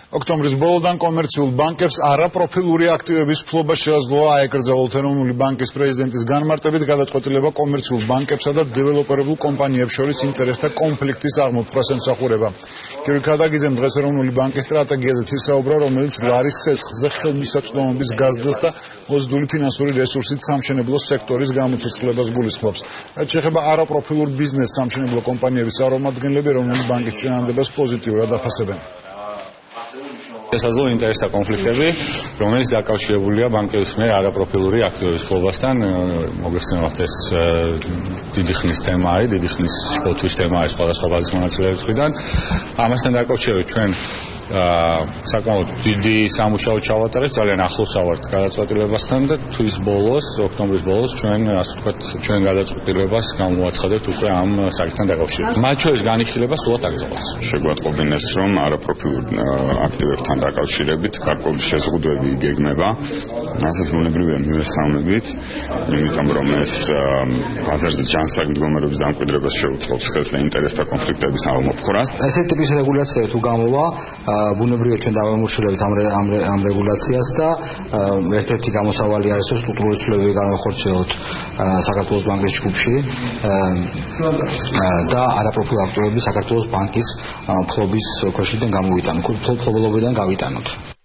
ოქტომბრის ბოლოდან კომერციულ ბანკებს არაპროფილური აქტივების ფლობა შეაძლოა აეკრძალოთ ეროვნული ბანკის პრეზიდენტის განმარტებით გადაწყვეტილება კომერციულ ბანკებსა და დეველოპერებულ კომპანიებს შორის ინტერესთა კონფლიქტის აღმოფხვას ემსახურება. კირილ ქადაგიძემ დღეს ეროვნული ბანკის სტრატეგიაზეც ისაუბრა, რომელიც ლარის სესხზე ხელმისაწვდომობის გაზრდას და მოზიდული ფინანსური რესურსით სამშენებლო სექტორის გამოცოცხლებას გულისხმობს. რაც შეეხება არაპროფილურ ბიზნესს სამშენებლო კომპანიების წარმომადგენლები ეროვნული ბანკის წინააღმდეგობას პოზიტიურად აფასებენ. შესაძლოა ინტერესთა კონფლიქტები, რომელიც დაკავშირებულია ბანკების მიერ არაპროფილური აქტივების ფლობასთან, მოგეხსენებათ ეს დიდი ხნის თემა არის, დიდი ხნის შფოთვის თემა არის სხვადასხვა ბაზის მონაწილეების მხრიდან. ამასთან დაკავშირებით ჩვენ საკმაოდ დიდი სამუშაო ჩავატარეთ, ძალიან ახლოს ავართ გადაწყვეტილებასთან და თვის ბოლოს, ოქტომბრის ბოლოს ჩვენ ასე ვთქვათ, ჩვენ გადაწყვეტილებას გამოვაცხადებთ უკვე ამ საკითხთან დაკავშირებით. მათ შორის განიხილება სულად აკრძალავს. შეგვატყობინეს, რომ არაპროფილურ აქტივებთან დაკავშირებით გარკვეული შეზღუდვები იგეგმება, რასაც ბუნებრივია მივესალმებით, იმიტომ რომ ეს ბაზარზე ჯანსაღი მდგომარეობის დამკვიდრებას შეუწყობს ხელს და ინტერესთა კონფლიქტების აღმოფხვრას. ესეთი ტიპის რეგულაცია თუ გამოვა, ბუნებრივია ჩვენ დავემორჩილებით ამ რეგულაციას და ერთ-ერთი გამოსავალი არის რომ სტრუქტურული ცვლილებები განვახორციელოთ საქართველოს ბანკის ჯგუფში და არაპროფილ აქტივები საქართველოს ბანკის ფლობის ქვეშიდან გამოვიტანოთ, ფლობობიდან გავიტანოთ.